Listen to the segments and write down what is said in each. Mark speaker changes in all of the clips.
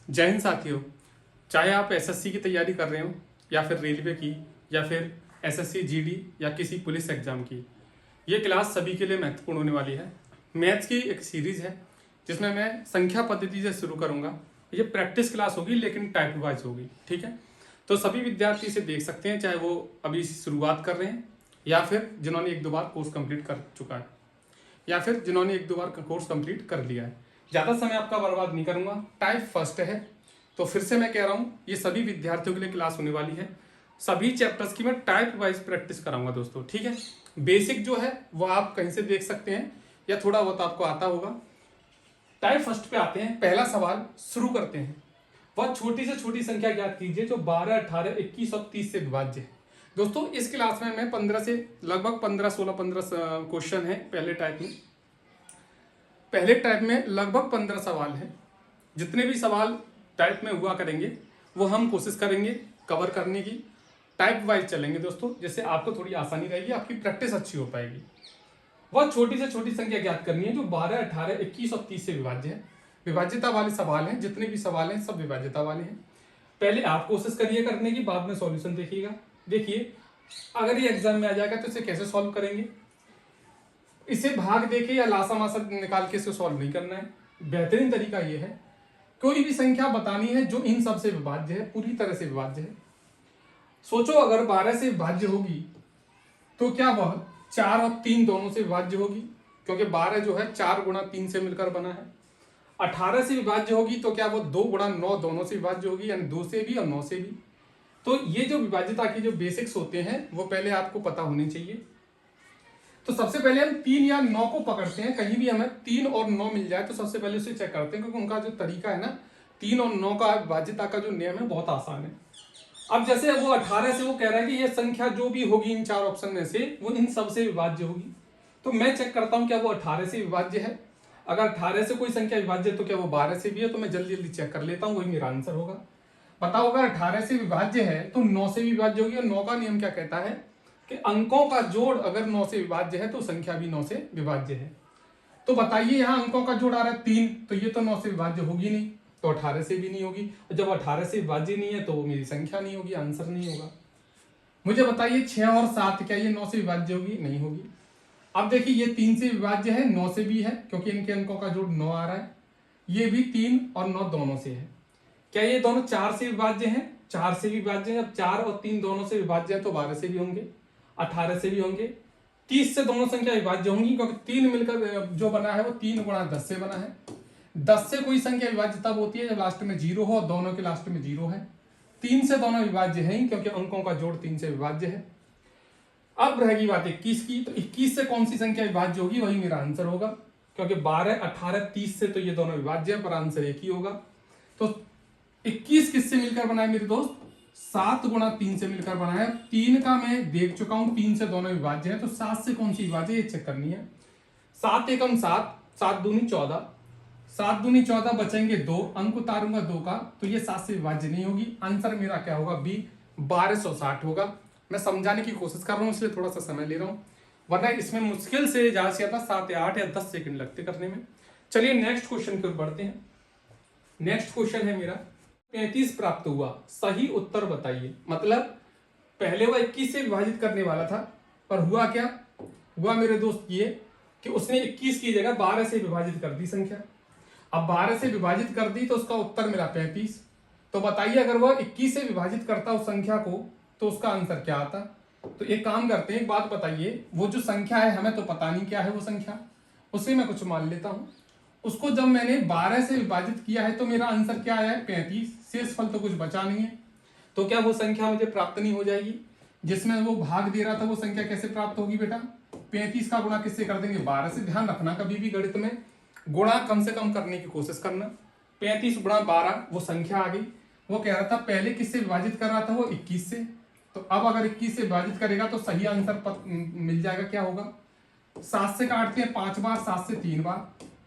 Speaker 1: जय हिंद साथियों। चाहे आप एसएससी की तैयारी कर रहे हो या फिर रेलवे की या फिर एसएससी जीडी या किसी पुलिस एग्जाम की, ये क्लास सभी के लिए महत्वपूर्ण होने वाली है। मैथ्स की एक सीरीज है जिसमें मैं संख्या पद्धति से शुरू करूंगा। ये प्रैक्टिस क्लास होगी लेकिन टाइप वाइज होगी, ठीक है। तो सभी विद्यार्थी इसे देख सकते हैं, चाहे वो अभी शुरुआत कर रहे हैं या फिर जिन्होंने एक दो बार कोर्स कंप्लीट कर चुका है या फिर जिन्होंने एक दो बार कोर्स कंप्लीट कर लिया है। ज़्यादा समय आपका बर्बाद नहीं करूंगा। टाइप फर्स्ट है, तो फिर से मैं कह रहा हूँ ये सभी विद्यार्थियों के लिए क्लास होने वाली है। सभी चैप्टर्स की मैं टाइप वाइज प्रैक्टिस कराऊंगा दोस्तों, ठीक है। बेसिक जो है वो आप कहीं से देख सकते हैं या थोड़ा बहुत आपको आता होगा। टाइप फर्स्ट पे आते हैं। पहला सवाल शुरू करते हैं। वह छोटी से छोटी संख्या ज्ञात कीजिए जो 12, 18, 21 और 30 से विभाज्य है। दोस्तों इस क्लास में मैं 15 से लगभग 15, 16, 15 क्वेश्चन है पहले टाइप में। पहले टाइप में लगभग 15 सवाल हैं। जितने भी सवाल टाइप में हुआ करेंगे वो हम कोशिश करेंगे कवर करने की। टाइप वाइज चलेंगे दोस्तों, जिससे आपको थोड़ी आसानी रहेगी, आपकी प्रैक्टिस अच्छी हो पाएगी। वह छोटी से छोटी संख्या ज्ञात करनी है जो 12, 18, 21 और 30 से विभाज्य है। विभाज्यता वाले सवाल हैं, जितने भी सवाल हैं सब विभाज्यता वाले हैं। पहले आप कोशिश करिए करने की, बाद में सॉल्यूशन देखिएगा। देखिए अगर ये एग्जाम में आ जाएगा तो इसे कैसे सॉल्व करेंगे। इसे भाग देके या लासा मासा निकाल के इसे सॉल्व नहीं करना है। बेहतरीन तरीका ये है, कोई भी संख्या बतानी है जो इन सब से विभाज्य है, पूरी तरह से विभाज्य है। सोचो अगर 12 से विभाज्य होगी तो क्या वह 4 और 3 दोनों से विभाज्य होगी, क्योंकि 12 जो है 4 गुणा 3 से मिलकर बना है। 18 से विभाज्य होगी तो क्या वो 2 गुणा 9 दोनों से विभाज्य होगी, यानी 2 से भी और 9 से भी। तो ये जो विभाज्यता की जो बेसिक्स होते हैं वो पहले आपको पता होने चाहिए। तो सबसे पहले हम 3 या 9 को पकड़ते हैं। कहीं भी हमें 3 और 9 मिल जाए तो सबसे पहले उसे चेक करते हैं, क्योंकि उनका जो तरीका है ना, 3 और 9 का विभाज्यता का जो नियम है बहुत आसान है। अब जैसे वो 18 से वो कह रहा है कि ये संख्या जो भी होगी इन 4 ऑप्शन में से वो इन सब से विभाज्य होगी। तो मैं चेक करता हूं क्या वो 18 से विभाज्य है। अगर 18 से कोई संख्या विभाज्य है तो क्या वो 12 से भी है, तो मैं जल्दी जल्दी चेक कर लेता हूं, वही मेरा आंसर होगा। बताओ अगर 18 से विभाज्य है तो 9 से भी विभाज्य होगी। और 9 का नियम क्या कहता है कि अंकों का जोड़ अगर 9 से विभाज्य है तो संख्या भी 9 से विभाज्य है। तो बताइए यहाँ अंकों का जोड़ आ रहा है 3, तो ये तो 9 से विभाज्य होगी नहीं, तो 18 से भी नहीं होगी। जब 18 से विभाज्य नहीं है तो वो मेरी संख्या नहीं होगी, आंसर नहीं होगा। मुझे बताइए 6 और 7 क्या ये 9 से विभाज्य होगी? नहीं होगी। अब देखिए ये 3 से विभाज्य है, 9 से भी है, क्योंकि इनके अंकों का जोड़ 9 आ रहा है। ये भी 3 और 9 दोनों से है। क्या ये दोनों 4 से विभाज्य हैं? 4 से भी विभाज्य है। जब 4 और 3 दोनों से विभाज्य है तो 12 से भी होंगे, 18 से भी होंगे, 30 से दोनों संख्या विभाज्य होंगी, क्योंकि 3 मिलकर जो बना है वो 3 गुणा 10 से बना है। 10 से कोई संख्या विभाज्य तब होती है जब लास्ट में 0 हो, और दोनों के लास्ट में 0 है। 3 से दोनों विभाज्य है क्योंकि अंकों का जोड़ 3 से विभाज्य है। अब रहेगी बात 21 की, तो 21 से कौन सी संख्या विभाज्य होगी? वही मेरा आंसर होगा, क्योंकि 12, 18, 30 से तो ये दोनों विभाज्य है, पर आंसर एक ही होगा। तो 21 किससे मिलकर बना है मेरे दोस्त? 7 गुणा 3 से मिलकर बना है। 3 का मैं देख चुका हूं, 3 से दोनों विभाज्य है, तो 7 से कौन सी विभाज्य है ये चेक करनी है। 7 एकम 7, 7 दूनी 14, 7 दूनी 14, बचेंगे 2, अंक उतारूंगा 2 का, तो ये 7 से विभाज्य नहीं होगी। आंसर मेरा क्या होगा? बी, 1260 होगा। मैं समझाने की कोशिश कर रहा हूं इसलिए थोड़ा सा समय ले रहा हूं, वरना इसमें मुश्किल से ज्यादा से ज्यादा 7 या 8 या 10 सेकंड लगते करने में। चलिए नेक्स्ट क्वेश्चन की ओर बढ़ते हैं। नेक्स्ट क्वेश्चन है मेरा, 35 प्राप्त हुआ, सही उत्तर बताइए। मतलब पहले वह 21 से विभाजित करने वाला था, पर हुआ क्या? हुआ मेरे दोस्त ये कि उसने 21 की जगह 12 से विभाजित कर दी संख्या। अब 12 से विभाजित कर दी तो उसका उत्तर मिला 35। तो बताइए अगर वह 21 से विभाजित करता उस संख्या को तो उसका आंसर क्या आता? तो एक काम करते हैं, एक बात बताइए, वो जो संख्या है हमें तो पता नहीं क्या है वो संख्या, उसे मैं कुछ मान लेता हूं। उसको जब मैंने 12 से विभाजित किया है तो मेरा आंसर क्या आया है? 35। शेष फल तो कुछ बचा नहीं है, तो क्या वो संख्या मुझे प्राप्त नहीं हो जाएगी? जिसमें वो भाग दे रहा था वो संख्या कैसे प्राप्त होगी बेटा? 35 का गुणा किससे कर देंगे? 12 से। ध्यान रखना कभी भी गणित में गुणा कम से कम करने की कोशिश करना। 35 गुणा 12 वो संख्या आ गई। वो कह रहा था पहले किससे विभाजित कर रहा था? वो 21 से। तो अब अगर 21 से विभाजित करेगा तो सही आंसर मिल जाएगा। क्या होगा? 7 से काटते हैं 5 बार, 7 से 3 बार,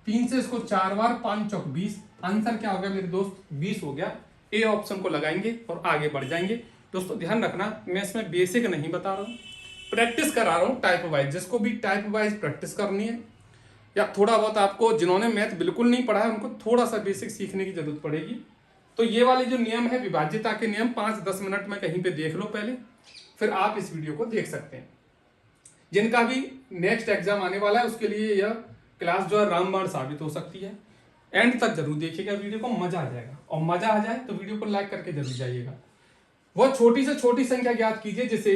Speaker 1: 3 से इसको 4 बार, 5 चौक 20। आंसर क्या हो गया मेरे दोस्त? 20 हो गया। ए ऑप्शन को लगाएंगे और आगे बढ़ जाएंगे। दोस्तों ध्यान रखना, मैं इसमें बेसिक नहीं बता रहा हूँ, प्रैक्टिस करा रहा हूँ टाइप वाइज। जिसको भी टाइप वाइज प्रैक्टिस करनी है या थोड़ा बहुत आपको, जिन्होंने मैथ बिल्कुल नहीं पढ़ा है उनको थोड़ा सा बेसिक सीखने की जरूरत पड़ेगी, तो ये वाले जो नियम है विभाज्यता के नियम 5-10 मिनट में कहीं पे देख लो पहले, फिर आप इस वीडियो को देख सकते हैं। जिनका भी नेक्स्ट एग्जाम आने वाला है उसके लिए यह क्लास जो है रामबाण साबित हो सकती है। एंड तक जरूर देखिएगा वीडियो को, मजा आ जाएगा। और मजा आ जाए तो वीडियो को लाइक करके जरूर जाइएगा। वह छोटी से छोटी संख्या ज्ञात कीजिए जिसे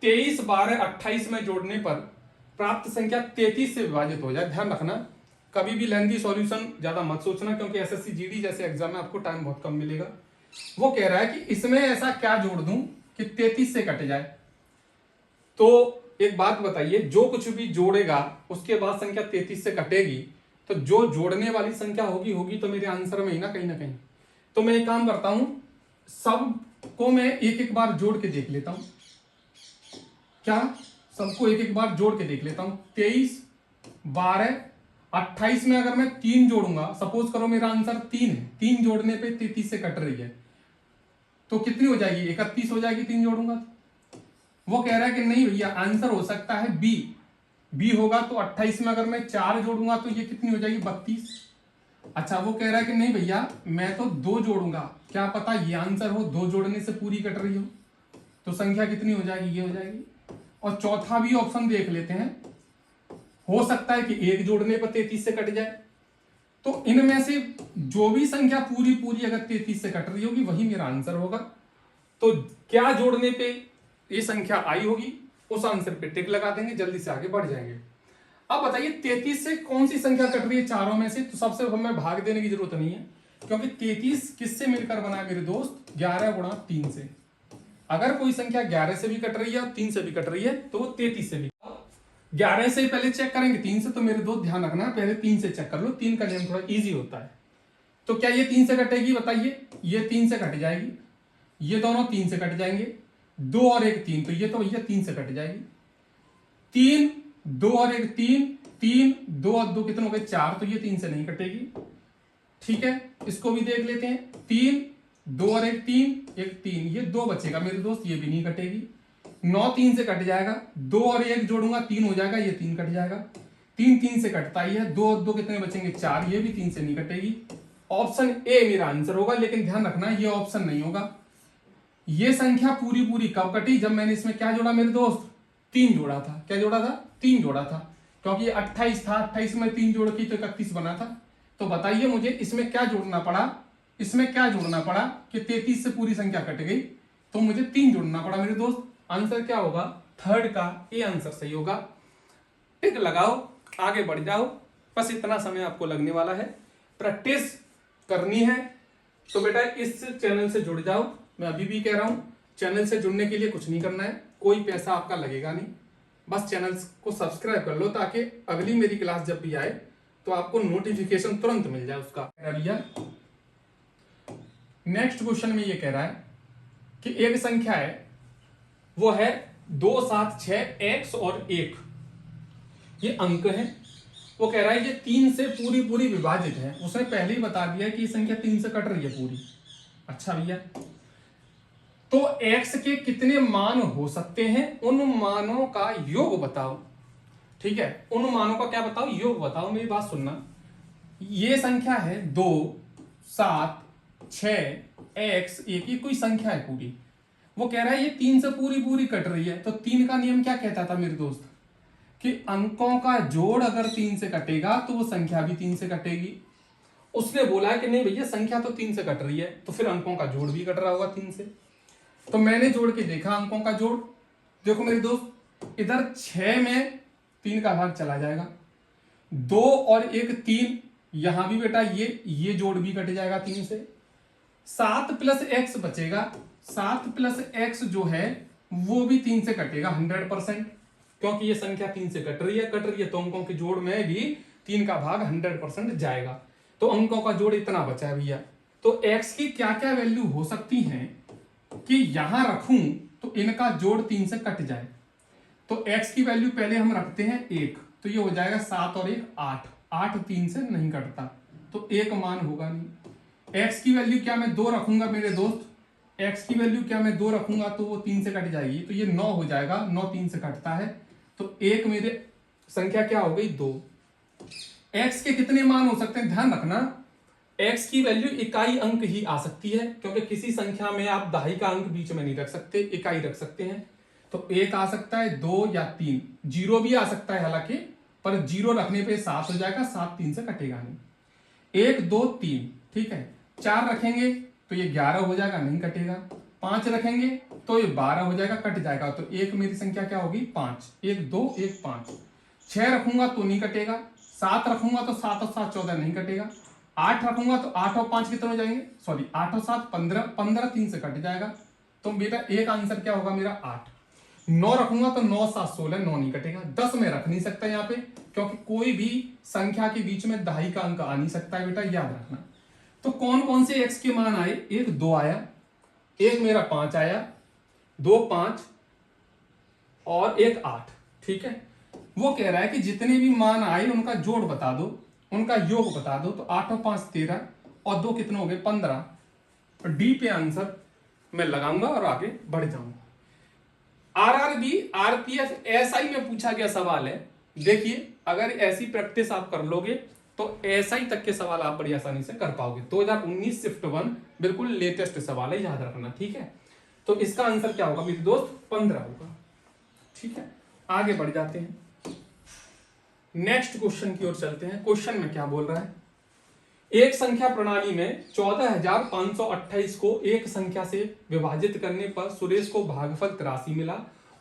Speaker 1: 23, 12, 28 में जोड़ने पर प्राप्त संख्या 33 से विभाजित हो जाए। ध्यान रखना, कभी भी लेंथी सॉल्यूशन ज्यादा मत सोचना, क्योंकि एसएससी जीडी जैसे एग्जाम में आपको टाइम बहुत कम मिलेगा। वो कह रहा है कि इसमें ऐसा क्या जोड़ दूं कि 33 से कट जाए। तो एक बात बताइए, जो कुछ भी जोड़ेगा उसके बाद संख्या 33 से कटेगी, तो जो जोड़ने वाली संख्या होगी तो मेरे आंसर में ही ना कहीं। तो मैं एक काम करता हूं, सबको मैं एक एक बार जोड़ के देख लेता हूं। क्या सबको एक एक बार जोड़ के देख लेता हूं। 23, 12, 28 में अगर मैं 3 जोड़ूंगा, सपोज करो मेरा आंसर 3 है, 3 जोड़ने पे 33 से कट रही है, तो कितनी हो जाएगी? 31 हो जाएगी 3 जोड़ूंगा तो। वो कह रहा है कि नहीं भैया, आंसर हो सकता है बी होगा। तो 28 में अगर मैं 4 जोड़ूंगा तो ये कितनी हो जाएगी? 32। अच्छा, वो कह रहा है कि नहीं भैया, मैं तो 2 जोड़ूंगा, क्या पता ये आंसर हो, 2 जोड़ने से पूरी कट रही हो, तो संख्या कितनी हो जाएगी? ये हो जाएगी। और चौथा भी ऑप्शन देख लेते हैं, हो सकता है कि 1 जोड़ने पर 33 से कट जाए। तो इनमें से जो भी संख्या पूरी अगर 33 से कट रही होगी वही मेरा आंसर होगा। तो क्या जोड़ने पे ये संख्या आई होगी, उस आंसर पे टिक लगा देंगे, जल्दी से आगे बढ़ जाएंगे। अब बताइए 33 से कौन सी संख्या कट रही है चारों में से? तो सबसे हमें भाग देने की जरूरत नहीं है, क्योंकि 33 किससे मिलकर बना है मेरे दोस्त? 11 गुणा 3 से। अगर कोई संख्या 11 से भी कट रही है और 3 से भी कट रही है तो वो 33 से भी। 11 से पहले चेक करेंगे 3 से, तो मेरे दोस्त ध्यान रखना, पहले 3 से चेक कर लो, 3 का नियम थोड़ा इजी होता है। तो क्या ये 3 से कटेगी? बताइए। ये 3 से कट जाएगी, ये दोनों 3 से कट जाएंगे, 2 और 1 3, तो ये तो भैया 3 से कट जाएगी। 3, 2 और 1 3, 3, 2 और 2 कितने हो गए? 4, तो ये 3 से नहीं कटेगी। ठीक है, इसको भी देख लेते हैं। 3, 2 और 1 3, 1 3, ये 2 बचेगा मेरे दोस्त, ये भी नहीं कटेगी। 9 3 से कट जाएगा, 2 और 1 जोड़ूंगा 3 हो जाएगा, ये 3 कट जाएगा। 3 3 से कटता ही है, 2 और 2 कितने बचेंगे? 4, ये भी 3 से नहीं कटेगी। ऑप्शन ए मेरा आंसर होगा, लेकिन ध्यान रखना ये ऑप्शन नहीं होगा। ये संख्या पूरी कब कटी? जब मैंने इसमें क्या जोड़ा मेरे दोस्त? 3 जोड़ा था। क्या जोड़ा था? 3 जोड़ा था, क्योंकि ये 28 था, 28 में 3 जोड़ की तो 31 बना था। तो बताइए मुझे इसमें क्या जोड़ना पड़ा? इसमें क्या जोड़ना पड़ा कि 33 से पूरी संख्या कट गई, तो मुझे 3 जोड़ना पड़ा मेरे दोस्त। आंसर क्या होगा? थर्ड का ए आंसर सही होगा। टिक लगाओ, आगे बढ़ जाओ, बस इतना समय आपको लगने वाला है, प्रैक्टिस करनी है। तो बेटा इस चैनल से जुड़ जाओ, मैं अभी भी कह रहा हूं, चैनल से जुड़ने के लिए कुछ नहीं करना है, कोई पैसा आपका लगेगा नहीं, बस चैनल को सब्सक्राइब कर लो, ताकि अगली मेरी क्लास जब भी आए तो आपको नोटिफिकेशन तुरंत मिल जाए उसका। भैया नेक्स्ट क्वेश्चन में ये कह रहा है कि एक संख्या है, वो है 2 7 6 x और 1, ये अंक है। वो कह रहा है ये 3 से पूरी विभाजित है। उसने पहले ही बता दिया कि ये संख्या 3 से कट रही है पूरी। अच्छा भैया, तो x के कितने मान हो सकते हैं? उन मानों का योग बताओ। ठीक है, उन मानों का क्या बताओ? योग बताओ। मेरी बात सुनना, ये संख्या है 2 7 6 x 1, ये कोई संख्या है पूरी। वो कह रहा है ये 3 से पूरी कट रही है। तो 3 का नियम क्या कहता था मेरे दोस्त? कि अंकों का जोड़ अगर 3 से कटेगा तो वो संख्या भी 3 से कटेगी। उसने बोला है कि नहीं भैया संख्या तो 3 से कट रही है, तो फिर अंकों का जोड़ भी कट रहा होगा 3 से। तो मैंने जोड़ के देखा अंकों का जोड़, देखो मेरे दोस्त, इधर 6 में 3 का भाग चला जाएगा, 2 और 1 3, यहां भी बेटा ये जोड़ भी कट जाएगा 3 से। 7 प्लस x बचेगा, 7 प्लस x जो है वो भी 3 से कटेगा 100%, क्योंकि ये संख्या 3 से कट रही है, तो अंकों के जोड़ में भी 3 का भाग 100% जाएगा। तो अंकों का जोड़ इतना बचा है भैया। तो x की क्या क्या वैल्यू हो सकती हैं कि यहां रखूं तो इनका जोड़ 3 से कट जाए। तो x की वैल्यू पहले हम रखते हैं 1, तो ये हो जाएगा 7 और 1 8, 8 3 से नहीं कटता, तो 1 मान होगा नहीं। x की वैल्यू क्या मैं 2 रखूंगा मेरे दोस्त? x की वैल्यू क्या मैं 2 रखूंगा तो वो 3 से कट जाएगी, तो ये 9 हो जाएगा, 9 3 से कटता है, तो 1 मेरे संख्या क्या हो गई? 2। x के कितने मान हो सकते हैं? ध्यान रखना, x की वैल्यू इकाई अंक ही आ सकती है, क्योंकि किसी संख्या में आप दहाई का अंक बीच में नहीं रख सकते, इकाई रख सकते हैं। तो 1 आ सकता है, 2 या 3, 0 भी आ सकता है हालांकि, पर 0 रखने पे 7 हो जाएगा, 7 3 से कटेगा नहीं। 1 2 3, ठीक है। 4 रखेंगे तो ये 11 हो जाएगा, नहीं कटेगा। 5 रखेंगे तो ये 12 हो जाएगा, कट जाएगा। तो एक मेरी संख्या क्या होगी, 5। 1 2 1 5। 6 रखूंगा तो नहीं कटेगा। 7 रखूंगा तो 7 और 7 14, नहीं कटेगा। 8 रखूंगा तो 8 और 5 कितने हो जाएंगे, सॉरी 8 और 7 15, 15 3 से कट जाएगा। तो बेटा एक आंसर क्या होगा मेरा, 8। 9 रखूंगा तो 9 7 16, 9 नहीं कटेगा। 10 में रख नहीं सकता यहाँ पे, क्योंकि कोई भी संख्या के बीच में दहाई का अंक आ नहीं सकता है बेटा, याद रखना। तो कौन कौन से x के मान आए, एक 2 आया, एक मेरा 5 आया, 2 5 और एक 8, ठीक है। वो कह रहा है कि जितने भी मान आए उनका जोड़ बता दो, उनका योग बता दो। तो 8 और 5 13 और 2 कितने हो गए, 15। डी पे आंसर मैं लगाऊंगा और आगे बढ़ जाऊंगा। आरआरबी आरपीएफ एसआई में पूछा गया सवाल है। देखिए अगर ऐसी प्रैक्टिस आप कर लोगे तो एसआई तक के सवाल आप बड़ी आसानी से कर पाओगे। 2019 शिफ्ट 1 बिल्कुल लेटेस्ट सवाल है, याद रखना, ठीक है। तो इसका आंसर क्या होगा मेरे दोस्त, 15 होगा, ठीक है। आगे बढ़ जाते हैं, नेक्स्ट क्वेश्चन की ओर चलते हैं। क्वेश्चन में क्या बोल रहा है, एक संख्या प्रणाली में 14,528 को एक संख्या से विभाजित करने पर सुरेश को भागफल 83 मिला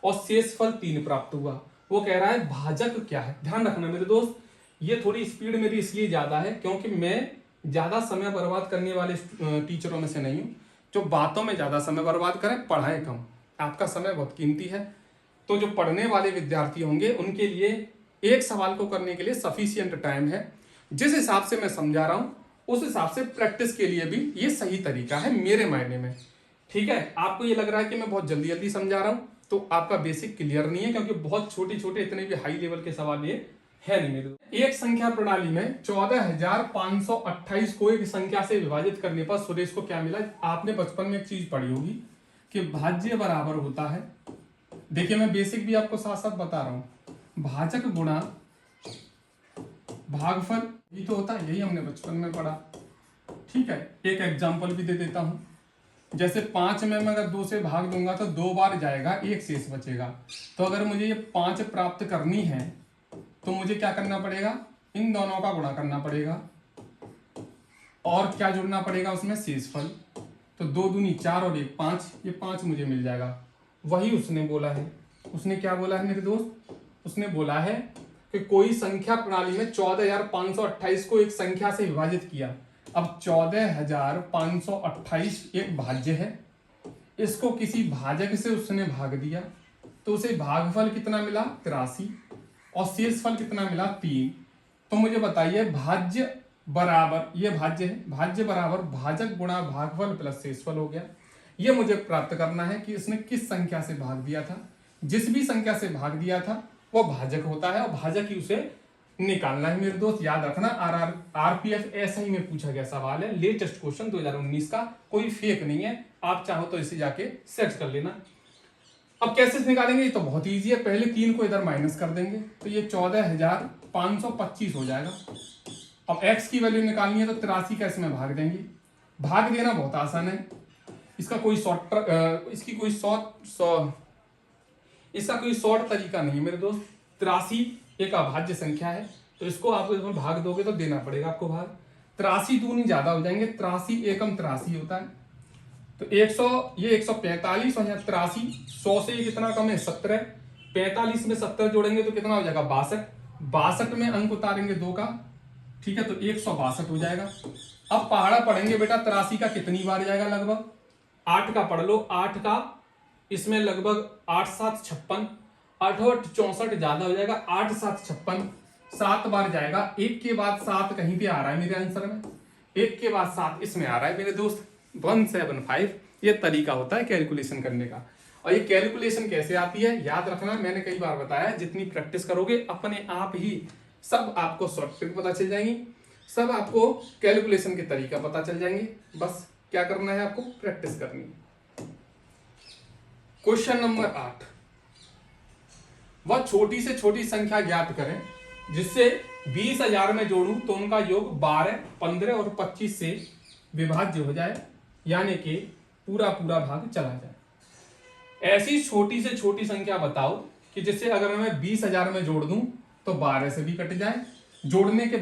Speaker 1: और शेषफल 3 प्राप्त हुआ। वो कह रहा है भाजक क्या है। ध्यान रखना मेरे दोस्त, ये थोड़ी स्पीड मेरी इसलिए ज्यादा है क्योंकि मैं ज्यादा समय बर्बाद करने वाले टीचरों में से नहीं हूं, जो बातों में ज्यादा समय बर्बाद करें, पढ़ाएं कम। आपका समय बहुत कीमती है, तो जो पढ़ने वाले विद्यार्थी होंगे उनके लिए एक सवाल को करने के लिए सफिशियंट टाइम है। जिस हिसाब से मैं समझा रहा हूं उस हिसाब से प्रैक्टिस के लिए भी ये सही तरीका है मेरे मायने में, ठीक है। आपको ये लग रहा है कि मैं बहुत जल्दी जल्दी समझा रहा हूं, तो आपका बेसिक क्लियर नहीं है, क्योंकि बहुत छोटे छोटे इतने भी हाई लेवल के सवाल ये है नहीं मेरे। एक संख्या प्रणाली में 14,528 को एक संख्या से विभाजित करने पर सुरेश को क्या मिला। आपने बचपन में एक चीज पढ़ी होगी कि भाज्य बराबर होता है, देखिए मैं बेसिक भी आपको साथ साथ बता रहा हूं, भाजक गुणा भागफल, ये तो होता है, यही हमने बचपन में पढ़ा, ठीक है। एक एग्जांपल भी दे देता हूं, जैसे 5 में मैं अगर 2 से भाग दूंगा तो 2 बार जाएगा, 1 शेष बचेगा। तो अगर मुझे ये 5 प्राप्त करनी है तो मुझे क्या करना पड़ेगा, इन दोनों का गुणा करना पड़ेगा और क्या जुड़ना पड़ेगा उसमें, शेषफल। तो 2 दूनी 4 और 1 5, ये 5 मुझे मिल जाएगा। वही उसने बोला है। उसने क्या बोला है मेरे दोस्त, उसने बोला है कि कोई संख्या प्रणाली में 14,528 को एक संख्या से विभाजित किया। अब 14,528 एक भाज्य है, इसको किसी भाजक से उसने भाग दिया तो उसे भागफल कितना मिला, 83, और शेषफल कितना मिला, 3। तो मुझे बताइए भाज्य बराबर, ये भाज्य है, भाज्य बराबर भाजक गुणा भागफल प्लस शेषफल हो गया। ये मुझे प्राप्त करना है कि इसने किस संख्या से भाग दिया था। जिस भी संख्या से भाग दिया था वो भाजक होता है और भाजक ही उसे निकालना है मेरे दोस्त, याद रखना। आरपीएफ ऐसा ही में पूछा गया सवाल है, लेटेस्ट क्वेश्चन 2019 का, कोई फेक नहीं है। आप चाहो तो इसे जाके सर्च कर लेना। अब कैसे निकालेंगे, ये तो बहुत इजी है। पहले 3 को इधर माइनस कर देंगे तो ये 14,525 हो जाएगा। अब x की वैल्यू निकालनी है तो 83 का इसमें भाग देंगे। भाग देना बहुत आसान है, इसका कोई शॉर्ट तरीका नहीं है मेरे दोस्त। 83 एक अभाज्य संख्या है, तो इसको आप इसमें भाग दोगे तो देना पड़ेगा आपको भाग। 83 दूनी ज्यादा हो जाएंगे, 83 एकम 83 होता है, तो 100, ये 145 और यहाँ 83, 100 से ये कितना कम है, 17। 45 में 17 जोड़ेंगे तो कितना हो जाएगा, 62। 62 में अंक उतारेंगे 2 का, ठीक है, तो 162 हो जाएगा। अब पहाड़ा पढ़ेंगे बेटा, 83 का कितनी बार जाएगा, लगभग 8 का पढ़ लो, 8 का इसमें लगभग 8 7 56, 8 8 64 ज्यादा हो जाएगा, 8 7 56, 7 बार जाएगा। 1 के बाद 7 कहीं पे आ रहा है मेरे आंसर में, 1 के बाद 7 इसमें आ रहा है मेरे दोस्त, 175। ये तरीका होता है कैलकुलेशन करने का। और ये कैलकुलेशन कैसे आती है याद रखना, मैंने कई बार बताया, जितनी प्रैक्टिस करोगे अपने आप ही सब आपको शॉर्ट ट्रिक पता चल जाएंगी, सब आपको कैलकुलेशन के तरीका पता चल जाएंगे। बस क्या करना है, आपको प्रैक्टिस करनी है। क्वेश्चन नंबर 8, वह छोटी से छोटी संख्या ज्ञात करें जिससे 20,000 में जोड़ूं तो उनका योग 12, 15 और 25 से विभाज्य हो जाए, यानी कि पूरा पूरा भाग चला जाए। ऐसी छोटी से छोटी संख्या बताओ कि जिससे अगर मैं 20,000 में जोड़ दूं तो 12 से भी कट जाए, जोड़ने के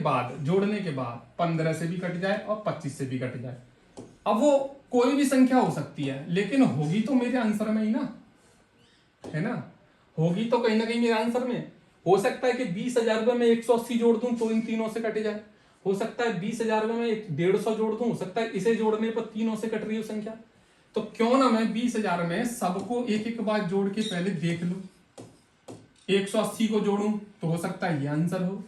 Speaker 1: बाद 15 से भी कट जाए और 25 से भी कट जाए। अब वो कोई भी संख्या हो सकती है, लेकिन होगी तो मेरे आंसर में ही ना, है ना, होगी तो कहीं ना कहीं मेरे आंसर में। हो सकता है कि 20,000 रुपए में 180 जोड़ दूं तो इन तीनों से कट जाए, हो सकता है 20,000 रुपए में 150 जोड़ दूं, हो सकता है इसे जोड़ने पर तीनों से कट रही हो संख्या। तो क्यों ना मैं 20,000 में सबको एक एक बार जोड़ के पहले देख लूं। 180 को जोड़ूं तो हो सकता है ये आंसर हो,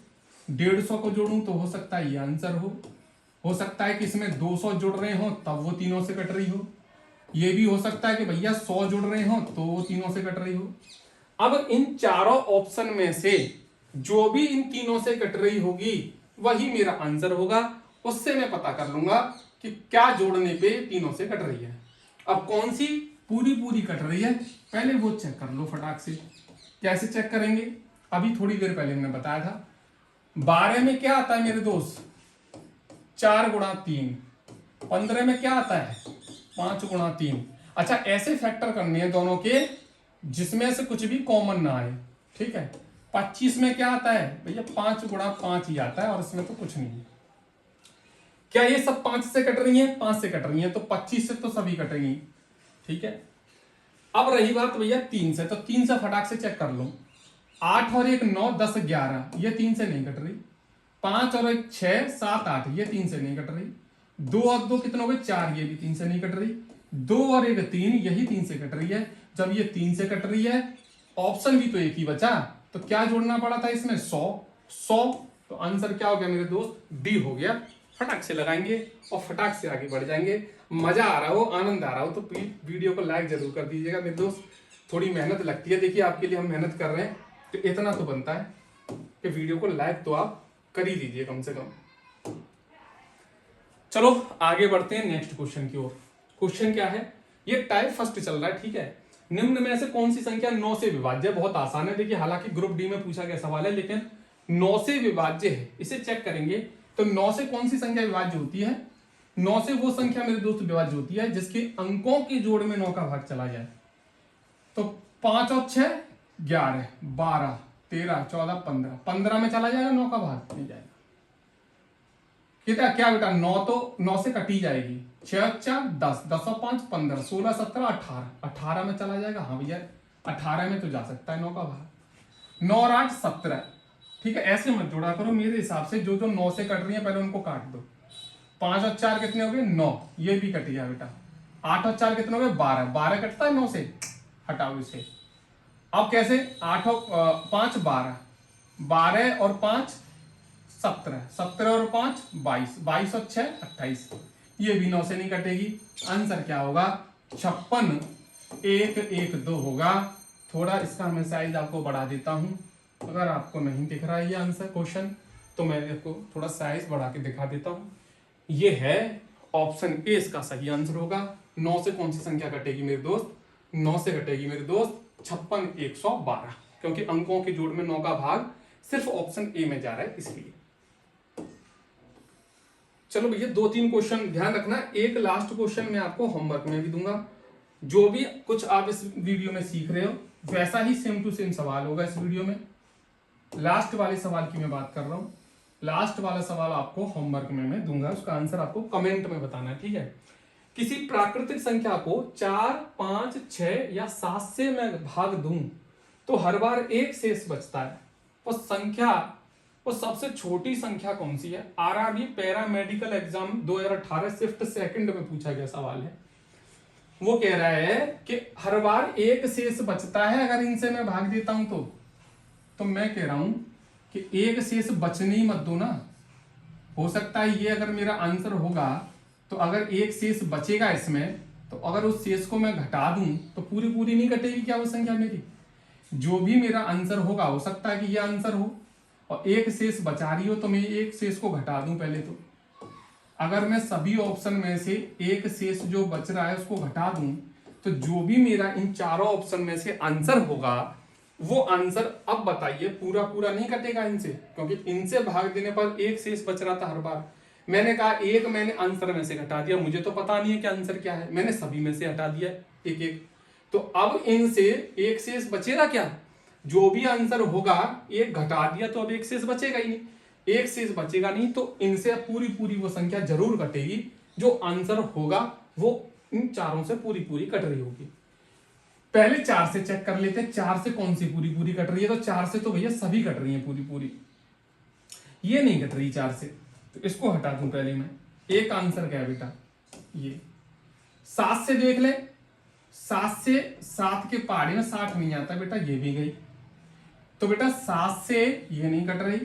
Speaker 1: 150 को जोड़ूं तो हो सकता है ये आंसर हो सकता है कि इसमें 200 जुड़ रहे हो तब वो तीनों से कट रही हो, ये भी हो सकता है कि भैया 100 जुड़ रहे हो तो वो तीनों से कट रही हो। अब इन चारों ऑप्शन में से जो भी इन तीनों से कट रही होगी वही मेरा आंसर होगा। उससे मैं पता कर लूंगा कि क्या जोड़ने पे तीनों से कट रही है। अब कौन सी पूरी पूरी कट रही है पहले वो चेक कर लो फटाक से। कैसे चेक करेंगे, अभी थोड़ी देर पहले मैंने बताया था। 12 में क्या आता है मेरे दोस्त, 4 गुणा 3। 15 में क्या आता है, 5 गुणा 3। अच्छा, ऐसे फैक्टर करने हैं दोनों के जिसमें से कुछ भी कॉमन ना आए, ठीक है। 25 में क्या आता है भैया, 5 गुणा 5 ही आता है और इसमें तो कुछ नहीं है। क्या ये सब 5 से कट रही है, 5 से कट रही है, तो 25 से तो सभी कटेंगी, ठीक है। अब रही बात भैया 3 से, तो 3 से फटाक से चेक कर लो। 8 और 1 9 10 11, ये 3 से नहीं कट रही। 5 और 1 6 7 8, ये 3 से नहीं कट रही। 2 और 2 कितना हो गए 4, ये भी 3 से नहीं कट रही। 2 और 1 3, यही 3 से कट रही है। जब ये 3 से कट रही है, ऑप्शन भी तो एक ही बचा, तो क्या जोड़ना पड़ा था इसमें, 100। तो आंसर क्या हो गया मेरे दोस्त, डी हो गया। फटाक से लगाएंगे और फटाक से आगे बढ़ जाएंगे। मजा आ रहा हो, आनंद आ रहा हो तो प्लीज वीडियो को लाइक जरूर कर दीजिएगा मेरे दोस्त। थोड़ी मेहनत लगती है, देखिए आपके लिए हम मेहनत कर रहे हैं, तो इतना तो बनता है कि वीडियो को लाइक तो आप कर ही दीजिए कम से कम। चलो आगे बढ़ते हैं नेक्स्ट क्वेश्चन की ओर। क्वेश्चन क्या है, ये टाइप फर्स्ट चल रहा है, ठीक है। निम्न में से कौन सी संख्या 9 से विभाज्य, बहुत आसान है। देखिए हालांकि ग्रुप डी में पूछा गया सवाल है, लेकिन 9 से विभाज्य है, इसे चेक करेंगे। तो 9 से कौन सी संख्या विभाज्य होती है, 9 से वो संख्या मेरे दोस्त विभाज्य होती है जिसके अंकों के जोड़ में 9 का भाग चला जाए। तो 5 और 6 11, 12 13 14 15, 15 में चला जाएगा 9 का भाग, नहीं जाएगा। कितना क्या बेटा, 9 तो 9 से कटी जाएगी। 6 और 4 10, 10 और 5 15, 16 17 18, 18 में चला जाएगा। हाँ भैया 18 में तो जा सकता है 9 का भाग। 9 और 8 17, ठीक है। ऐसे मत जोड़ा करो, मेरे हिसाब से जो जो 9 से कट रही है पहले उनको काट दो। 5 और 4 कितने हो गए 9, ये भी कट गया बेटा। 8 और 4 कितने हो गए 12, 12 कटता है 9 से, हटाओ इसे। अब कैसे, 8 और 5 12, 12 और 5 17, 17 और 5 22, 22 और 6 28, ये भी 9 से नहीं कटेगी। आंसर क्या होगा, 56 1 1 2 होगा। थोड़ा इसका मैं साइज आपको बढ़ा देता हूं, अगर आपको नहीं दिख रहा है ये आंसर क्वेश्चन तो मैं आपको थोड़ा साइज बढ़ा के दिखा देता हूं। ये है ऑप्शन ए, इसका सही आंसर होगा। 9 से कौन सी संख्या कटेगी मेरे दोस्त, 9 से कटेगी मेरे दोस्त 56 112, क्योंकि अंकों के जोड़ में 9 का भाग सिर्फ ऑप्शन ए में जा रहा है इसलिए। चलो भैया 2-3 क्वेश्चन ध्यान रखना, एक लास्ट क्वेश्चन मैं आपको होमवर्क में भी दूंगा। जो भी कुछ आप इस वीडियो में सीख रहे हो वैसा ही सेम टू सेम सवाल होगा इस वीडियो में। लास्ट वाले सवाल की मैं बात कर रहा हूं, लास्ट वाला सवाल आपको होमवर्क में मैं दूंगा, उसका आंसर आपको कमेंट में बताना है, ठीक है। किसी प्राकृतिक संख्या को 4 5 6 या 7 से मैं भाग दूं तो हर बार एक शेष बचता है। वो संख्या, वो सबसे छोटी संख्या कौन सी है। RRB para medical exam 2018 shift second में पूछा गया सवाल है। वो कह रहा है कि हर बार एक शेष बचता है अगर इनसे मैं भाग देता हूं तो मैं कह रहा हूं कि एक शेष बचने ही मत दो ना। हो सकता है ये अगर मेरा आंसर होगा तो अगर एक शेष बचेगा इसमें, तो अगर उस शेष को मैं घटा दूं तो पूरी पूरी नहीं कटेगी क्या वो संख्या मेरी। जो भी मेरा आंसर होगा हो सकता है कि ये आंसर हो और एक शेष बचा रही हो तो मैं एक शेष को घटा दूं पहले। तो अगर मैं सभी ऑप्शन में से एक शेष जो बच रहा है उसको घटा दूं तो जो भी मेरा इन चारों ऑप्शन में से आंसर होगा वो आंसर अब बताइए, पूरा पूरा नहीं कटेगा इनसे, क्योंकि इनसे भाग देने पर एक शेष बच रहा था हर बार। मैंने कहा एक मैंने आंसर में से घटा दिया, मुझे तो पता नहीं है कि आंसर क्या है, मैंने सभी में से हटा दिया एक एक। तो अब इनसे एक शेष बचेगा क्या? जो भी आंसर होगा एक घटा दिया तो अब एक शेष बचेगा ही नहीं, एक शेष बचेगा नहीं, तो इनसे पूरी पूरी वो संख्या जरूर कटेगी। जो आंसर होगा वो इन चारों से पूरी पूरी कट रही होगी। पहले 4 से चेक कर लेते हैं, 4 से कौन सी पूरी पूरी कट रही है। तो 4 से तो भैया सभी कट रही है पूरी पूरी, ये नहीं कट रही 4 से, तो इसको हटा दूं पहले मैं। एक आंसर क्या है बेटा, ये 7 से देख ले, 7 से 7 के पहाड़ी में 60 नहीं आता बेटा, ये भी गई। तो बेटा 7 से ये नहीं कट रही,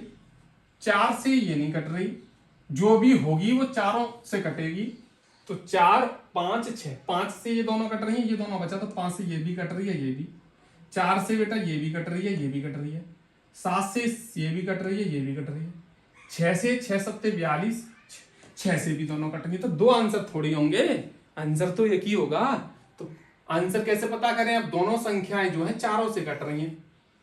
Speaker 1: 4 से ये नहीं कट रही, जो भी होगी वो चारों से कटेगी। तो 4 5 6, 5 से ये दोनों कट रही है, ये दोनों बचा, तो 5 से ये भी कट रही है, ये भी। 4 से बेटा ये भी कट रही है, ये भी कट रही है। 7 से ये भी कट रही है, ये भी कट रही है। 6 से 6 सत्ते 42, 6 से भी दोनों कट रही है। तो दो आंसर थोड़ी होंगे, आंसर तो एक ही होगा। तो आंसर कैसे पता करें? अब दोनों संख्याएं जो है चारों से कट रही हैं,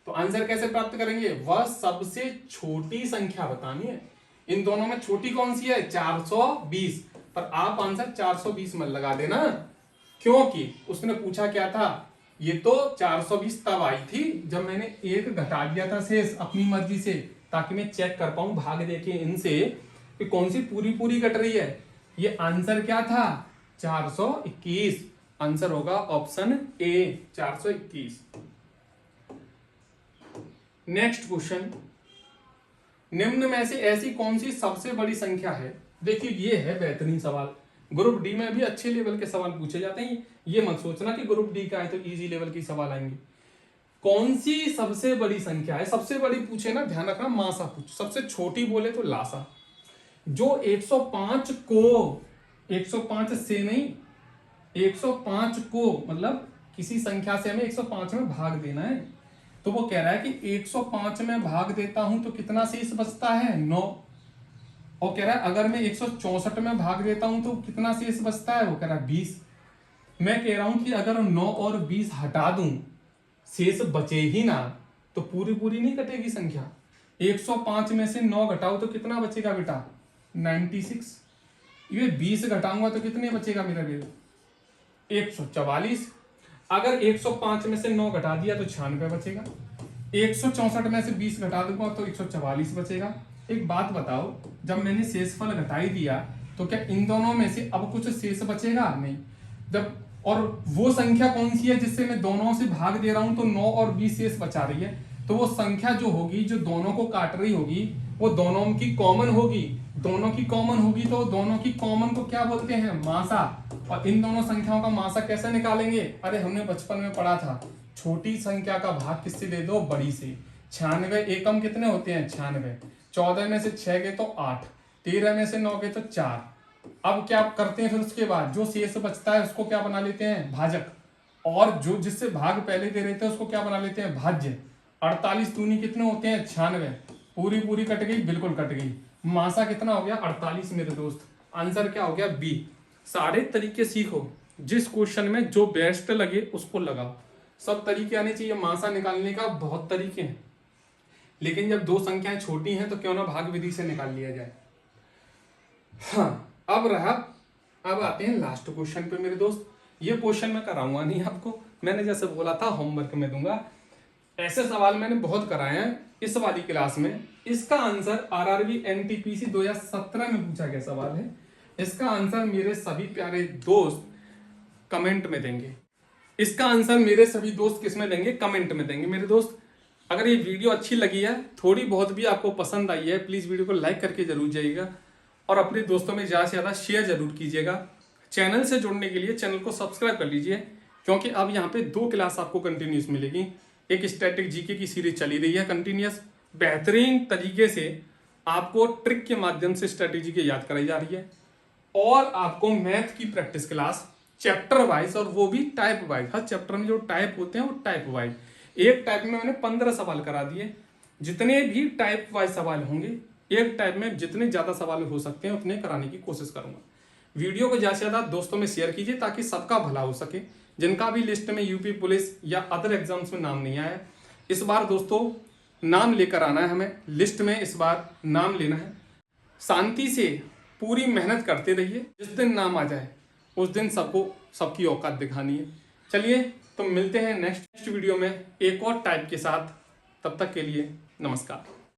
Speaker 1: तो आंसर कैसे प्राप्त करेंगे? वह सबसे छोटी संख्या बतानी है। इन दोनों में छोटी कौन सी है? 420। पर आप आंसर 420 मत लगा देना, क्योंकि उसने पूछा क्या था, ये तो 420 तब आई थी जब मैंने एक घटा दिया था शेष अपनी मर्जी से, ताकि मैं चेक कर पाऊं भाग देके इनसे कि कौन सी पूरी पूरी कट रही है। ये आंसर क्या था? 421। आंसर होगा ऑप्शन ए, 421। नेक्स्ट क्वेश्चन, निम्न में से ऐसी कौन सी सबसे बड़ी संख्या है? देखिए ये है बेहतरीन सवाल, ग्रुप डी में भी अच्छे लेवल के सवाल पूछे जाते हैं। ये मत सोचना कि ग्रुप डी का है तो इजी लेवल के सवाल आएंगे। कौन सी सबसे बड़ी संख्या है? सबसे बड़ी पूछे ना, ध्यान रखना मासा पूछ, सबसे छोटी बोले तो लासा। जो 105 को 105 से नहीं, 105 को मतलब किसी संख्या से हमें 105 में भाग देना है, तो वो कह रहा है कि 105 में भाग देता हूं तो कितना शेष बचता है? 9। और कह रहा है अगर मैं 164 में भाग देता हूं तो कितना शेष बचता है? वो कह रहा है 20। मैं कह रहा हूं कि अगर 9 और 20 हटा दूं, शेष बचे ही ना, तो पूरी पूरी नहीं कटेगी संख्या। 105 में से 9 घटाओ तो कितना बचेगा बेटा? 96। ये 20 घटाऊंगा तो कितने बचेगा मेरा बेटा? 144। अगर 105 में से 9 घटा दिया तो 96 बचेगा। 164 में से 20 घटा दूंगा तो 144 बचेगा। एक बात बताओ, जब मैंने शेषफल घटा ही दिया तो क्या इन दोनों में से अब कुछ शेष बचेगा? नहीं। जब और वो संख्या कौन सी है जिससे मैं दोनों से भाग दे रहा हूं तो 9 और 20 शेष बचा रही है? तो वो संख्या जो होगी, जो दोनों को काट रही होगी, वो दोनों की कॉमन होगी। दोनों की कॉमन होगी तो दोनों की कॉमन को क्या बोलते हैं? मासा। और इन दोनों संख्याओं का मासा कैसे निकालेंगे? अरे हमने बचपन में पढ़ा था, छोटी संख्या का भाग किससे दे दो? बड़ी से। 96 एकम कितने होते हैं? 96। 14 में से 6 गए तो 8, 13 में से 9 गए तो 4। अब क्या करते हैं फिर उसके बाद जो शेष बचता है उसको क्या बना लेते हैं? भाजक। और जो जिससे भाग पहले दे रहे थे उसको क्या बना लेते हैं? भाज्य। 48 दूनी कितने होते हैं? 96। पूरी पूरी कट गई? बिल्कुल कट गई। मासा कितना हो गया? 48 मेरे दोस्त। आंसर क्या हो गया? बी। सारे तरीके सीखो, जिस क्वेश्चन में जो बेस्ट लगे उसको लगाओ। सब तरीके आने चाहिए, मासा निकालने का बहुत तरीके हैं, लेकिन जब दो संख्याएं छोटी हैं तो क्यों ना भाग विधि से निकाल लिया जाए। हाँ, अब आते हैं लास्ट क्वेश्चन पे मेरे दोस्त। ये क्वेश्चन मैं कराऊंगा नहीं आपको, मैंने जैसे बोला था होमवर्क में दूंगा। ऐसे सवाल मैंने बहुत कराए हैं इस वाली क्लास में। इसका आंसर आरआरबी एनटीपीसी 2017 में पूछा गया सवाल है। इसका आंसर मेरे सभी प्यारे दोस्त कमेंट में देंगे। इसका आंसर मेरे सभी दोस्त किस में देंगे? कमेंट में देंगे मेरे दोस्त। अगर ये वीडियो अच्छी लगी है, थोड़ी बहुत भी आपको पसंद आई है, प्लीज वीडियो को लाइक करके जरूर जाइएगा और अपने दोस्तों में ज्यादा से ज्यादा शेयर जरूर कीजिएगा। चैनल से जुड़ने के लिए चैनल को सब्सक्राइब कर लीजिए, क्योंकि अब यहाँ पे 2 क्लास आपको कंटिन्यूस मिलेगी। एक स्टैटिक जीके की सीरीज चली रही है कंटिन्यूस, बेहतरीन तरीके से आपको ट्रिक के माध्यम से स्ट्रेटेजी की याद कराई जा रही है, और आपको मैथ की प्रैक्टिस क्लास चैप्टर वाइज, और वो भी टाइप वाइज। हर चैप्टर में जो टाइप होते हैं वो टाइप वाइज। एक टाइप में मैंने 15 सवाल करा दिए। जितने भी टाइप वाइज सवाल होंगे, एक टाइप में जितने ज्यादा सवाल हो सकते हैं उतने कराने की कोशिश करूंगा। वीडियो को ज्यादा से ज्यादा दोस्तों में शेयर कीजिए ताकि सबका भला हो सके। जिनका भी लिस्ट में यूपी पुलिस या अदर एग्जाम्स में नाम नहीं आया, इस बार दोस्तों नाम लेकर आना है, हमें लिस्ट में इस बार नाम लेना है। शांति से पूरी मेहनत करते रहिए, जिस दिन नाम आ जाए उस दिन सबको सबकी औकात दिखानी है। चलिए तो मिलते हैं नेक्स्ट वीडियो में एक और टाइप के साथ। तब तक के लिए नमस्कार।